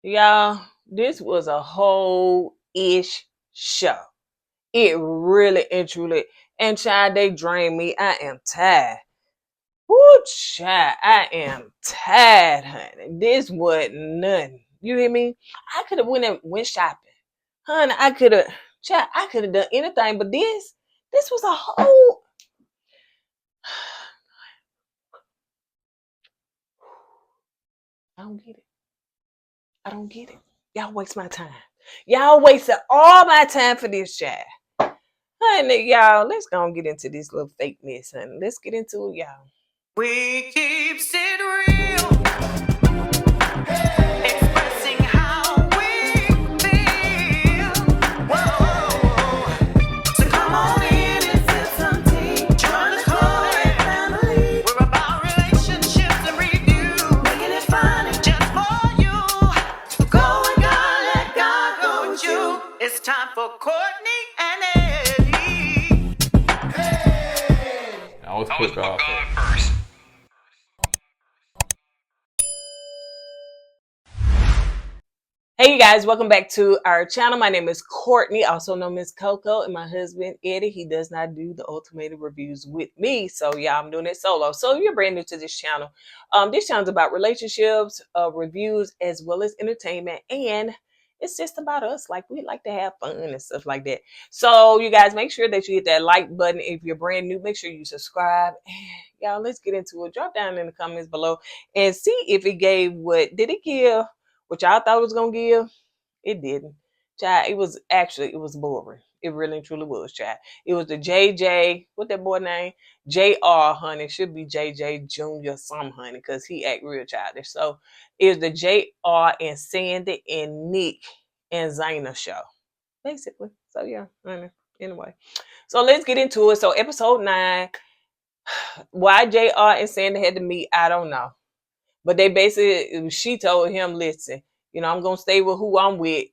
Y'all, this was a whole ish show. It really and truly. And child, they drained me. I am tired. Woo, child, I am tired, honey. This wasn't nothing. You hear me? I could have went shopping. Honey, I could have done anything, but this was a whole. I don't get it. I don't get it. Y'all waste my time. Y'all wasted all my time for this chat. Honey, y'all, let's go and get into this little fake mess, honey. Let's get into it, y'all. We keep it real. Expressing how we feel. Whoa. So come on in and sip some tea. Join the KoEd family. We're about relationships and review. Making it fun and just for you. Go and God, let God go with you. It's time for Kourtney and Eddie. Now let's put God first. Hey you guys, welcome back to our channel. My name is Kourtney, also known as Coco, and my husband Eddie. He does not do the Ultimatum reviews with me, so yeah, I'm doing it solo. So if you're brand new to this channel, this channel is about relationships, reviews, as well as entertainment, and it's just about us. Like, we like to have fun and stuff like that. So you guys, make sure that you hit that like button. If you're brand new, make sure you subscribe. Y'all, let's get into it. Drop down in the comments below and see if it gave did it give what y'all thought it was gonna give. It didn't. Child, it was boring. It really and truly was, child. It was the JJ, what that boy name? JR, honey. It should be JJ Jr. some, honey, because he act real childish. So it was the JR and Sandy and Nick and Zaina show. Basically. So yeah, honey. Anyway. So let's get into it. So episode 9. Why JR and Sandy had to meet, I don't know. But they basically, she told him, listen, I'm going to stay with who I'm with,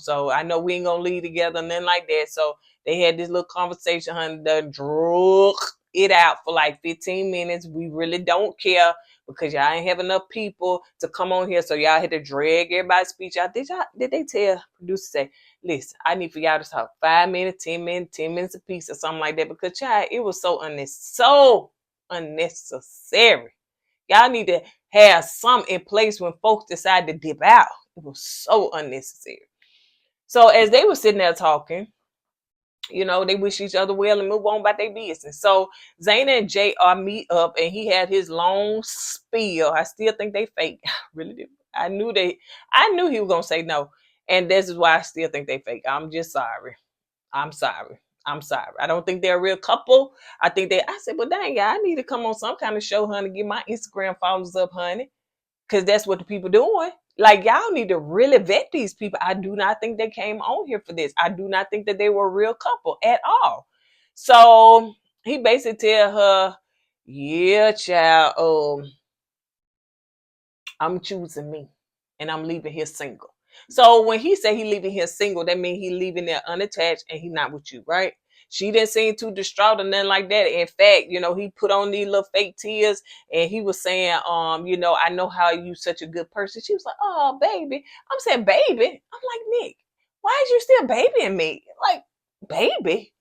so I know we ain't going to leave together, nothing like that. So they had this little conversation, honey, that drug it out for like 15 minutes. We really don't care because y'all ain't have enough people to come on here. So y'all had to drag everybody's speech out. Did they tell producer, say, listen, I need for y'all to talk 5 minutes, 10 minutes, 10 minutes a piece or something like that? Because, child, it was so unnecessary. Y'all need to have some in place when folks decide to dip out. It was so unnecessary. So as they were sitting there talking, they wish each other well and move on about their business. So Zaina and JR meet up, and he had his long spiel. I still think they fake. Really do. I knew he was gonna say no. And this is why I still think they fake. I'm just sorry. I'm sorry. I don't think they're a real couple. I said, well, dang, I need to come on some kind of show, honey, get my Instagram followers up, honey. Because that's what the people doing. Like, y'all need to really vet these people. I do not think they came on here for this. I do not think that they were a real couple at all. So he basically tell her, yeah, child, I'm choosing me and I'm leaving here single. So when he said he leaving here single, that means he leaving there unattached and he not with you, right? She didn't seem too distraught or nothing like that. In fact, he put on these little fake tears and he was saying, I know how you such a good person. She was like, oh, baby. I'm saying, baby. I'm like, Nick, why is you still babying me? Like, baby.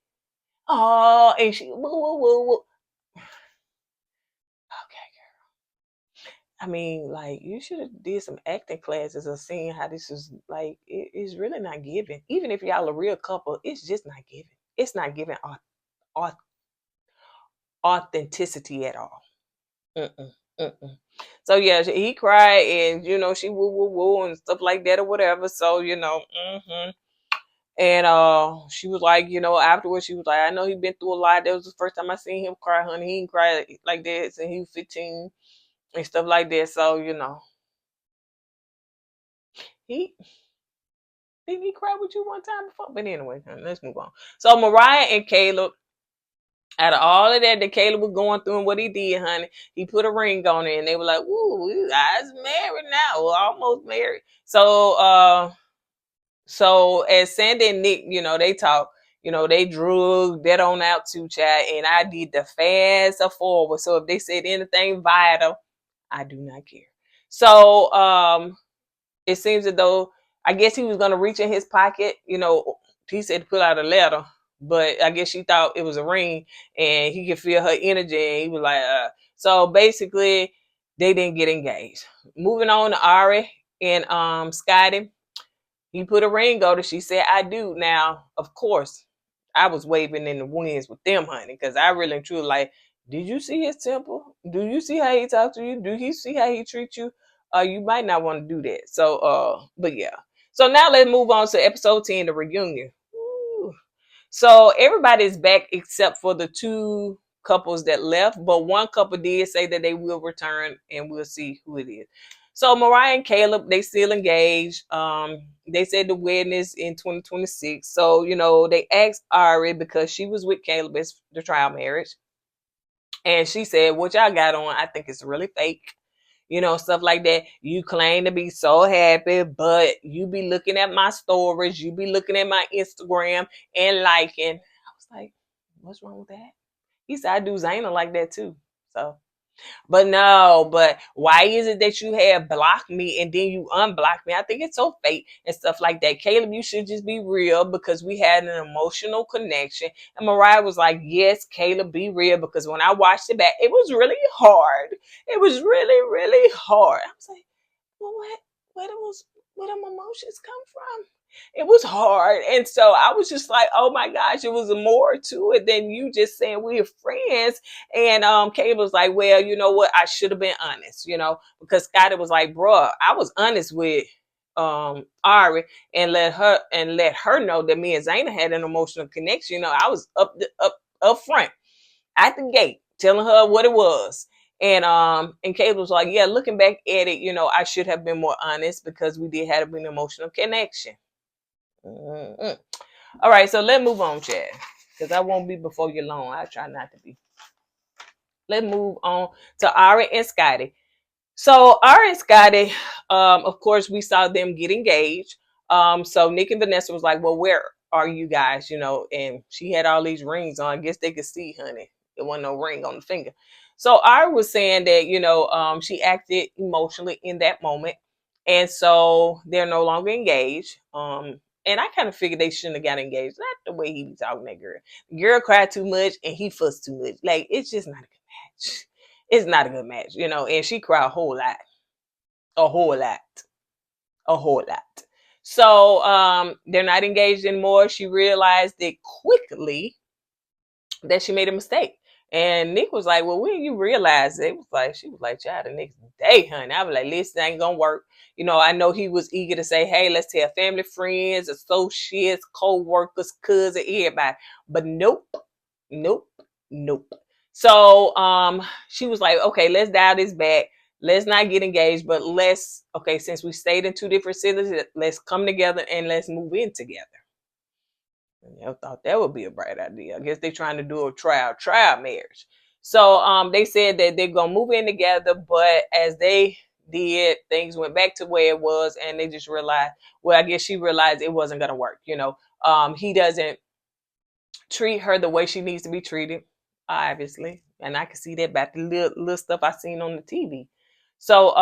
Oh, and she, woo. I mean, like, you should have did some acting classes or seeing how this is like. It's really not giving. Even if y'all a real couple, it's just not giving. It's not giving authenticity at all. Mm-mm, mm-mm. So yeah, he cried and she woo and stuff like that or whatever. So and she was like, afterwards she was like, I know he been through a lot. That was the first time I seen him cry, honey. He didn't cry like that since he was 15 and stuff like that. So he. Didn't he cry with you one time before? But anyway, let's move on. So Mariah and Caleb, out of all of that Caleb was going through and what he did, honey, he put a ring on it and they were like, "Ooh, you guys married now. We're almost married." So as Sandy and Nick, they talk, they drug that on out too, child, and I did the fast forward. So if they said anything vital, I do not care. So it seems as though I guess he was gonna reach in his pocket. He said to pull out a letter, but I guess she thought it was a ring, and he could feel her energy, and he was like, So basically, they didn't get engaged. Moving on to Ari and Scotty. He put a ring on her. She said, I do. Now, of course, I was waving in the winds with them, honey, because I really and truly like, did you see his temple? Do you see how he talks to you? Do you see how he treats you? You might not want to do that. So, but yeah. So now let's move on to episode 10, the reunion. Woo. So everybody's back except for the two couples that left, but one couple did say that they will return, and we'll see who it is. So Mariah and Caleb, they still engaged. They said the wedding is in 2026. So, they asked Ari because she was with Caleb as the trial marriage. And she said, what y'all got on, I think it's really fake. Stuff like that. You claim to be so happy, but you be looking at my stories, you be looking at my Instagram and liking. I was like, what's wrong with that? He said, I do Zaina like that too. So, but no, but why is it that you have blocked me and then you unblocked me? I think it's so fake and stuff like that. Caleb, you should just be real because we had an emotional connection. And Mariah was like, yes, Caleb, be real, because when I watched it back, it was really hard. It was really, really hard. I was like, well, where them emotions come from? It was hard. And so I was just like, oh my gosh, it was more to it than you just saying we're friends. And Kay was like, well, you know what? I should have been honest, because Scotty was like, bruh, I was honest with Ari and let her know that me and Zaina had an emotional connection. I was up front at the gate telling her what it was. And Kate was like, yeah, looking back at it, I should have been more honest because we did have an emotional connection. Mm-hmm. All right, so let's move on, Chad, because I won't be before you long. I try not to be. Let's move on to Ari and Scotty. So Ari and Scotty, of course, we saw them get engaged. So Nick and Vanessa was like, well, where are you guys? And she had all these rings on. I guess they could see, honey. There wasn't no ring on the finger. So Ari was saying that, she acted emotionally in that moment. And so they're no longer engaged. And I kind of figured they shouldn't have got engaged. Not the way he be talking to that girl. The girl cried too much and he fussed too much. Like, it's just not a good match. It's not a good match, and she cried a whole lot. A whole lot. A whole lot. So they're not engaged anymore. She realized it quickly that she made a mistake. And Nick was like, well, when you realize it? She was like, child, the next day, honey. I was like, listen, ain't gonna work. I know he was eager to say, hey, let's tell family, friends, associates, co-workers, cousins, everybody. But nope, nope, nope. So she was like, okay, let's dial this back. Let's not get engaged, but since we stayed in two different cities, let's come together and let's move in together. And I thought that would be a bright idea. I guess they're trying to do a trial marriage. So they said that they're gonna move in together, but as they did, things went back to where it was, and they just realized, well, I guess she realized it wasn't gonna work. He doesn't treat her the way she needs to be treated, obviously. And I can see that about the little stuff I seen on the TV. So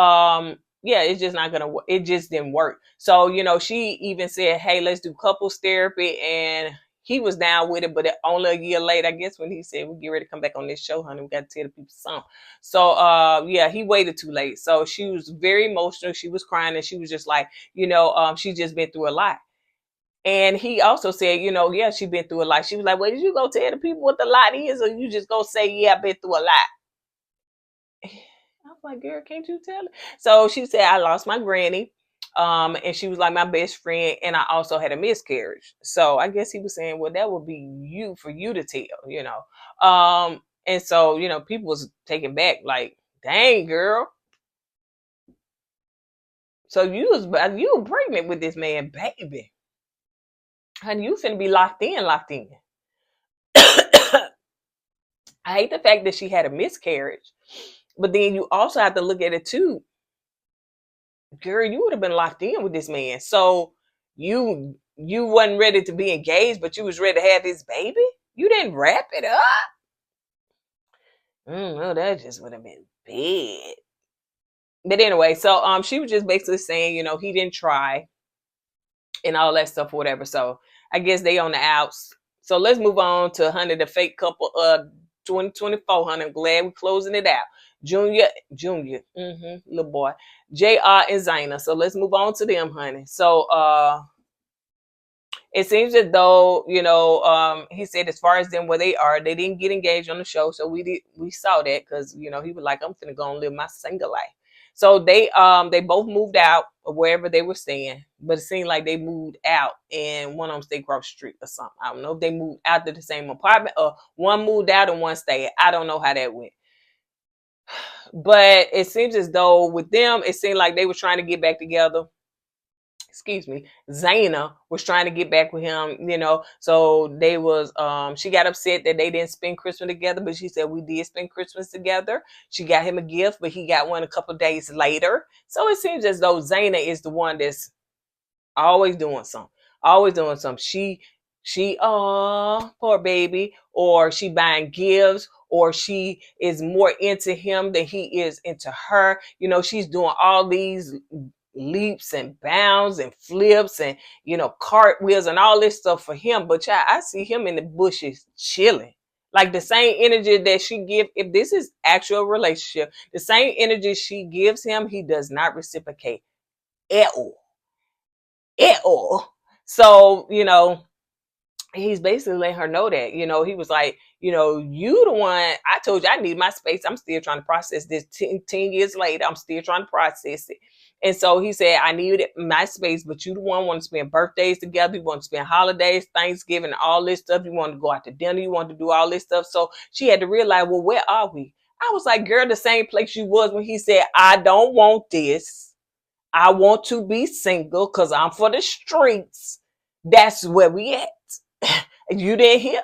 yeah, it's just not gonna work. It just didn't work. So, she even said, hey, let's do couples therapy, and he was down with it, but only a year later, I guess, when he said, we get ready to come back on this show, honey, we got to tell the people something. So yeah, he waited too late. So she was very emotional. She was crying, and she was just like, she's just been through a lot. And he also said, yeah, she been through a lot. She was like, well, did you go tell the people what the lot is, or you just go say, yeah, I've been through a lot? I was like, girl, can't you tell her? So she said, I lost my granny. And she was like my best friend, and I also had a miscarriage. So I guess he was saying, well, that would be for you to tell, and so, people was taken back, like, dang, girl. So you were pregnant with this man, baby. Honey, you finna be locked in. I hate the fact that she had a miscarriage, but then you also have to look at it too. Girl, you would have been locked in with this man. So you wasn't ready to be engaged, but you was ready to have his baby? You didn't wrap it up? No, that just would have been bad. But anyway, so she was just basically saying, he didn't try and all that stuff or whatever. So I guess they on the outs. So let's move on to honey, the fake couple 2024, honey. I'm glad we're closing it out. Junior, little boy, JR and Zaina. So let's move on to them, honey. So it seems as though, he said as far as them where they are, they didn't get engaged on the show. So we saw that because, he was like, I'm finna go and live my single life. So they both moved out of wherever they were staying, but it seemed like they moved out and one of them stayed across the street or something. I don't know if they moved out to the same apartment or one moved out and one stayed. I don't know how that went. But it seems as though with them, it seemed like they were trying to get back together. Excuse me, Zaina was trying to get back with him, so they was she got upset that they didn't spend Christmas together, but she said we did spend Christmas together. She got him a gift, but he got one a couple of days later. So it seems as though Zaina is the one that's always doing something. Always doing something. She poor baby, or she buying gifts, or she is more into him than he is into her. She's doing all these leaps and bounds and flips and cartwheels and all this stuff for him. But child, I see him in the bushes chilling. Like the same energy that she give, if this is actual relationship, the same energy she gives him, he does not reciprocate at all. At all. So, he's basically letting her know that, he was like, you the one, I told you I need my space. I'm still trying to process this 10 years later. I'm still trying to process it. And so he said, I needed my space, but you the one want to spend birthdays together. You want to spend holidays, Thanksgiving, all this stuff. You want to go out to dinner. You want to do all this stuff. So she had to realize, well, where are we? I was like, girl, the same place you was when he said, I don't want this. I want to be single because I'm for the streets. That's where we at. You didn't hear?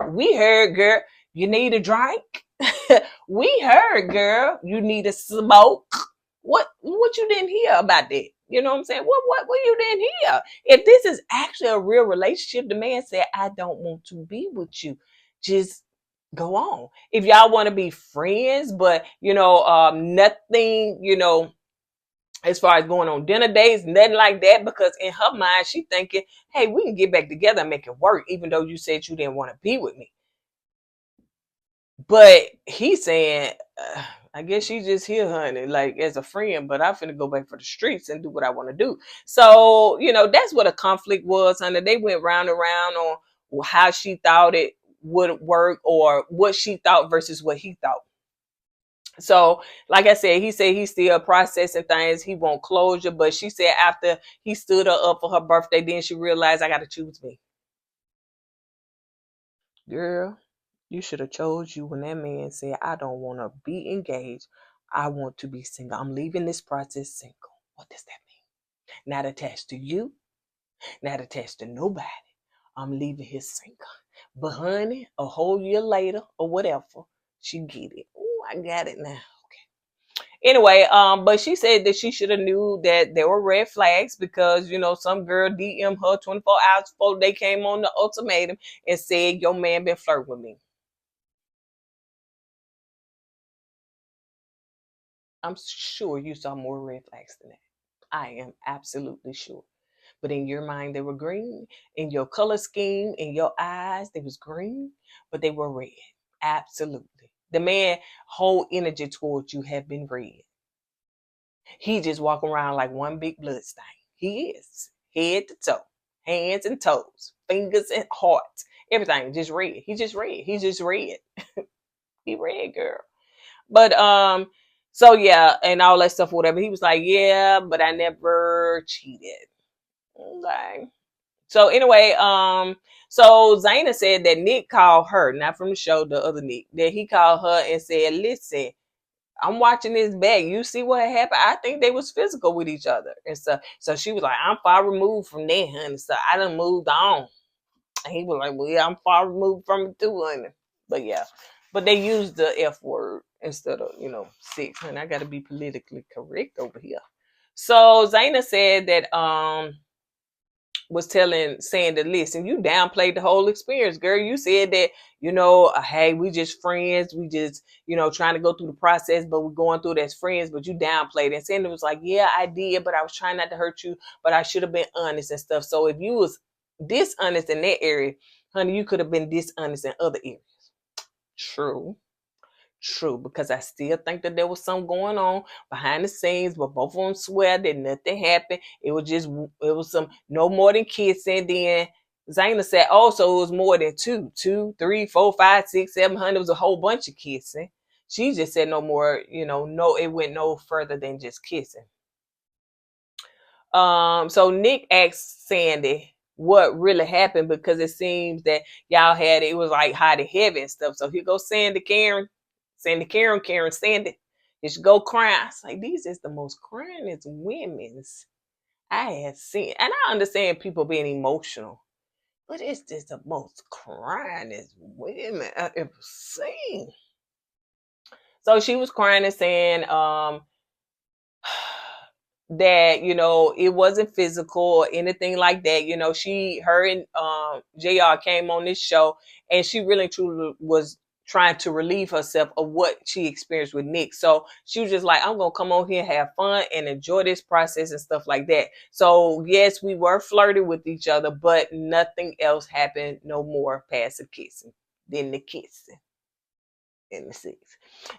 We heard, girl. You need a drink? We heard, girl. You need a smoke? What you didn't hear about that? You know what I'm saying? What you didn't hear? If this is actually a real relationship, the man said, I don't want to be with you. Just go on. If y'all want to be friends, but nothing, as far as going on dinner dates, nothing like that, because in her mind, she thinking, hey, we can get back together and make it work, even though you said you didn't want to be with me. But he's saying, I guess she's just here, honey, like as a friend, but I'm finna go back for the streets and do what I want to do. So, that's what a conflict was, honey. They went round and round on how she thought it would work or what she thought versus what he thought. So, like I said he's still processing things. He want closure, but she said after he stood her up for her birthday, then she realized I got to choose me. Girl, you should have chose you when that man said, I don't want to be engaged. I want to be single. I'm leaving this process single. What does that mean? Not attached to you, not attached to nobody. I'm leaving his single. But honey, a whole year later or whatever, she get it. Oh, I got it now. Anyway, but she said that she should have knew that there were red flags because, some girl DM her 24 hours before they came on the ultimatum and said, your man been flirting with me. I'm sure you saw more red flags than that. I am absolutely sure. But in your mind, they were green. In your color scheme, in your eyes, they was green, but they were red. Absolutely. The man whole energy towards you have been red. He just walking around like one big blood stain. He is. Head to toe. Hands and toes. Fingers and hearts. Everything just red. He just red. He's just red. He red, girl. But so yeah, and all that stuff, whatever. He was like, yeah, but I never cheated. Okay. So anyway, so Zaina said that Nick called her, not from the show, the other Nick, that he called her and said, listen, I'm watching this back. You see what happened? I think they was physical with each other. And so she was like, I'm far removed from that, honey. So I done moved on. And he was like, well, yeah, I'm far removed from it too, honey. But yeah. But they used the F word instead of, sex. Honey, I gotta be politically correct over here. So Zaina said that was telling Sandy, listen, you downplayed the whole experience, girl. You said that, you know, hey, we just friends. We just, you know, trying to go through the process, but we're going through it as friends, but you downplayed it. And Sandy was like, yeah, I did, but I was trying not to hurt you, but I should have been honest and stuff. So if you was dishonest in that area, honey, you could have been dishonest in other areas. True. True, because I still think that there was something going on behind the scenes, but both of them swear that nothing happened. It was some no more than kissing. Then Zayna said, oh, so it was more than two, three, four, five, six, 700. It was a whole bunch of kissing. She just said no more, you know, no, it went no further than just kissing. So Nick asked Sandy what really happened because it seems that y'all had it was like hot and heavy and stuff. So here goes Karen, Sandy. You should go crying. I was like, these is the most cryingest women's I have seen. And I understand people being emotional, but it's just the most cryingest women I've ever seen. So she was crying and saying, that, you know, it wasn't physical or anything like that. You know, her and JR came on this show, and she really truly was trying to relieve herself of what she experienced with Nick. So she was just like, I'm gonna come on here, have fun, and enjoy this process and stuff like that. So yes, we were flirting with each other, but nothing else happened no more past the kissing than the kissing and the sex.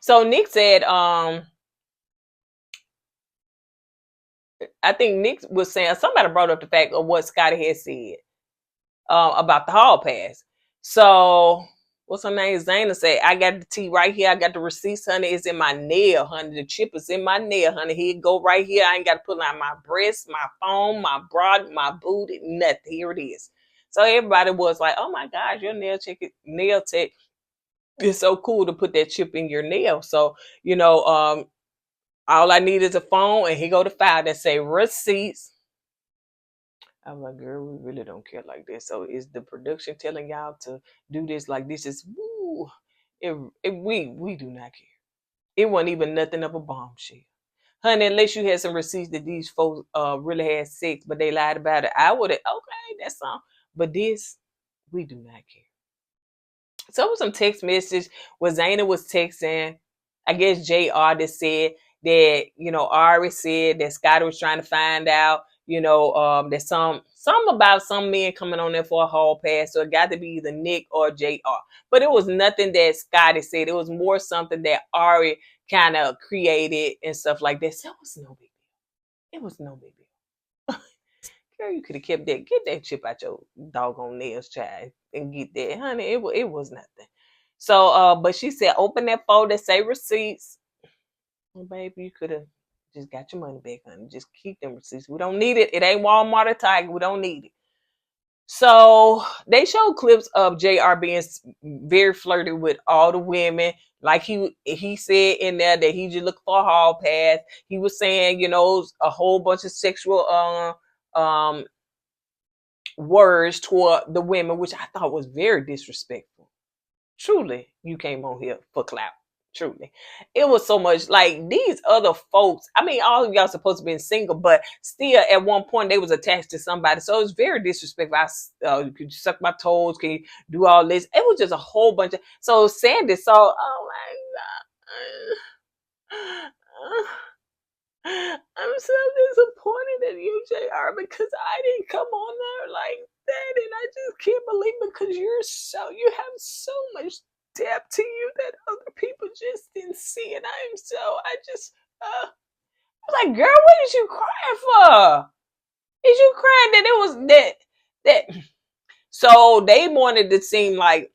So Nick said, I think Nick was saying, somebody brought up the fact of what Scotty had said about the hall pass. So what's her name? Zayna said, I got the tea right here. I got the receipts, honey. It's in my nail, honey. The chip is in my nail, honey. Here it go right here. I ain't got to put it on my breast, my phone, my bra, my booty, nothing. Here it is. So everybody was like, oh my gosh, your nail tech is so cool to put that chip in your nail. So, you know, all I need is a phone, and here go the file that say receipts. I'm like, girl, we really don't care like this. So is the production telling y'all to do this like this? Is woo? We do not care. It wasn't even nothing of a bombshell, honey. Unless you had some receipts that these folks really had sex, but they lied about it, I would have okay, that's all. But this, we do not care. So it was some text message where Zayna was texting. I guess JR that said that, you know, Ari said that Scotty was trying to find out, you know, that some about some men coming on there for a hall pass. So it got to be either Nick or JR. But it was nothing that Scotty said. It was more something that Ari kind of created and stuff like that. So it was no big deal. It was no big deal. Girl, you could have kept that. Get that chip out your doggone nails, child, and get that, honey. It was nothing. So, but she said, open that folder, say receipts. Well, baby, you could have just got your money back, honey. Just keep them receipts. We don't need it. It ain't Walmart or Tiger. We don't need it. So they showed clips of JR being very flirty with all the women. Like he said in there that he just looked for a hall pass. He was saying, you know, a whole bunch of sexual words toward the women, which I thought was very disrespectful. Truly, you came on here for clout. Truly, it was so much like these other folks. I mean, all of y'all supposed to be single, but still, at one point they was attached to somebody. So it was very disrespectful. Could you suck my toes? Can you do all this? It was just a whole bunch of. So Sandy saw. Oh my god. I'm so disappointed in you, JR, because I didn't come on there like that, and I just can't believe because you have so much depth to you that other people just didn't see, and I just was like, girl, what is you crying for? Is you crying that it was that? So they wanted to seem like,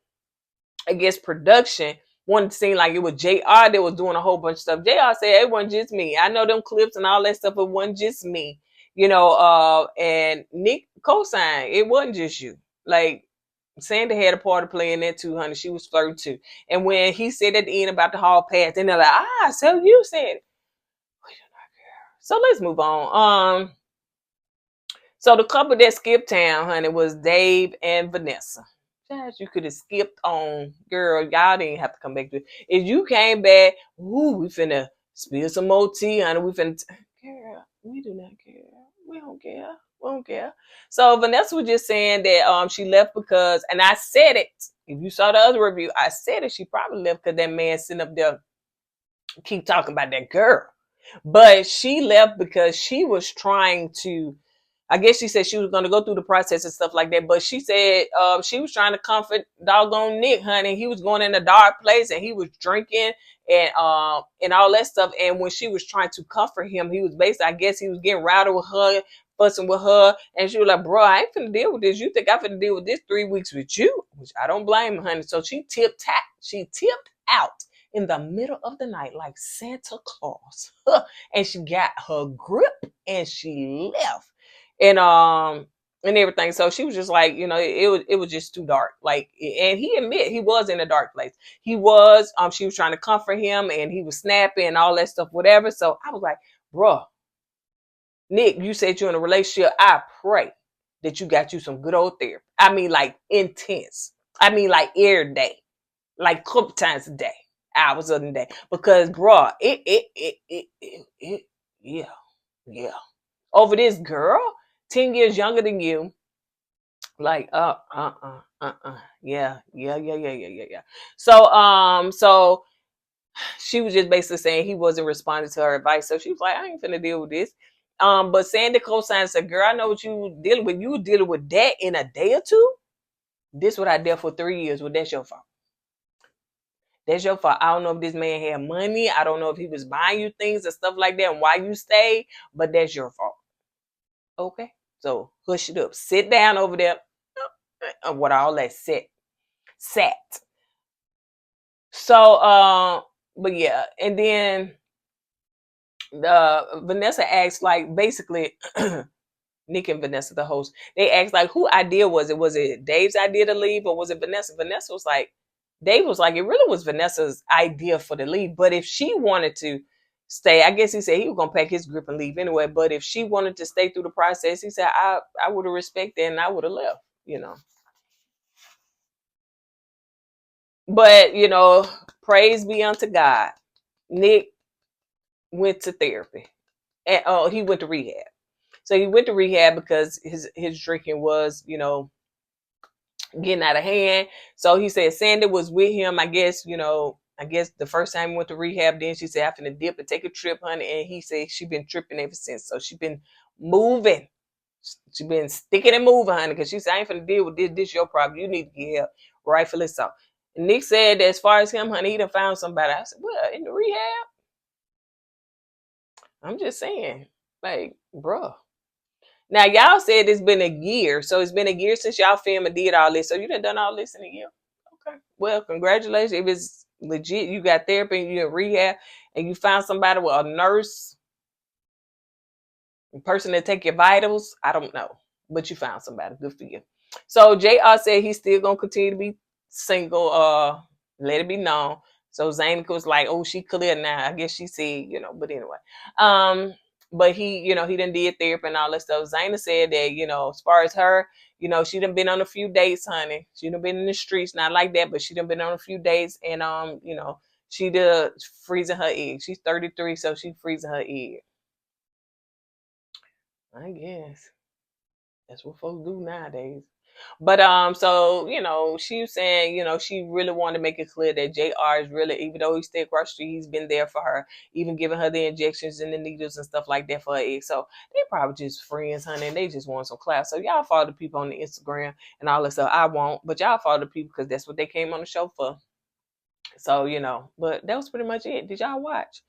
I guess, production wanted to seem like it was JR that was doing a whole bunch of stuff. JR said it wasn't just me. I know them clips and all that stuff. It wasn't just me, you know. And Nick co-signed. It wasn't just you. Like Sandy had a part to play in that too, honey. She was flirting too. And when he said at the end about the hall pass, then they're like, so you said it. So let's move on. So the couple that skipped town, honey, was Dave and Vanessa. Gosh, you could have skipped on, girl. Y'all didn't have to come back to it. If you came back, ooh, we finna spill some more tea, honey. Girl, we do not care. We don't care. We don't care. So Vanessa was just saying that she left because, and I said it. If you saw the other review, I said it. She probably left because that man sitting up there keep talking about that girl. But she left because she was trying to, I guess she said she was going to go through the process and stuff like that. But she said she was trying to comfort doggone Nick, honey. He was going in a dark place and he was drinking and all that stuff. And when she was trying to comfort him, he was basically, I guess he was getting rowdy with her, fussing with her. And she was like, bro, I ain't finna deal with this. You think I'm finna deal with this 3 weeks with you? Which I don't blame her, honey. So she tipped out in the middle of the night like Santa Claus. And she got her grip and she left. And everything. So she was just like, it was just too dark. Like, and he admit he was in a dark place. He was, she was trying to comfort him and he was snapping and all that stuff, whatever. So I was like, bruh, Nick, you said you're in a relationship. I pray that you got you some good old therapy. I mean, like intense. I mean, like every day, like a couple times a day, hours of the day. Because, bruh, yeah. Over this girl, 10 years younger than you, like, yeah. So she was just basically saying he wasn't responding to her advice. So she was like, I ain't finna deal with this. But Sandy co-signed said, girl, I know what you were dealing with. You were dealing with that in a day or two. This what I dealt for 3 years. Well, that's your fault. That's your fault. I don't know if this man had money. I don't know if he was buying you things and stuff like that and why you stayed, but that's your fault. Okay? So hush it up. Sit down over there. What all that sat. So, but yeah, and then Vanessa asked, like, basically, Nick and Vanessa, the host, they asked, like, who idea was it? Was it Dave's idea to leave or was it Vanessa? Vanessa was like, Dave was like, it really was Vanessa's idea for the leave. But if she wanted to stay, I guess he said he was going to pack his grip and leave anyway. But if she wanted to stay through the process, he said, I would have respected and I would have left, But, praise be unto God. Nick went to therapy. And he went to rehab. So he went to rehab because his drinking was, getting out of hand. So he said Sandy was with him, I guess the first time he went to rehab. Then she said, after the dip and take a trip, honey. And he said she been tripping ever since. So she been moving. She been sticking and moving, honey, because she said, I ain't finna deal with this. This your problem. You need to get help. Rightfully so. And Nick said that as far as him, honey, he done found somebody. I said, well, in the rehab? I'm just saying. Like, bruh. Now, y'all said it's been a year. So it's been a year since y'all filmed and did all this. So you done all this in a year. Okay. Well, congratulations. If it's legit, you got therapy and you're in rehab and you found somebody with a nurse, a person that take your vitals. I don't know. But you found somebody. Good for you. So JR said he's still going to continue to be single. Let it be known. So Zane was like, oh, she clear now. I guess she said, but anyway. But he, he done did therapy and all that stuff. Zayna said that, as far as her, she done been on a few dates, honey. She done been in the streets, not like that, but she done been on a few dates. And, she did freezing her egg. She's 33, so she freezing her egg. I guess that's what folks do nowadays. But so she was saying, she really wanted to make it clear that JR is really, even though he stayed across the street, he's been there for her, even giving her the injections and the needles and stuff like that for her egg. So they probably just friends, honey, and they just want some class. So y'all follow the people on the Instagram and all that stuff. I won't, but y'all follow the people because that's what they came on the show for. So but that was pretty much it. Did y'all watch?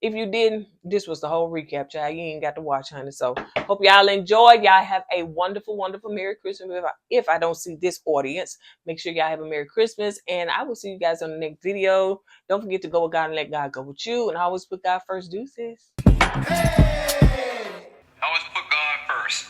If you didn't, this was the whole recap, child. You ain't got to watch, honey. So hope y'all enjoy. Y'all have a wonderful, wonderful Merry Christmas. If I don't see this audience, make sure y'all have a Merry Christmas. And I will see you guys on the next video. Don't forget to go with God and let God go with you. And always put God first. Deuces. Always put God first.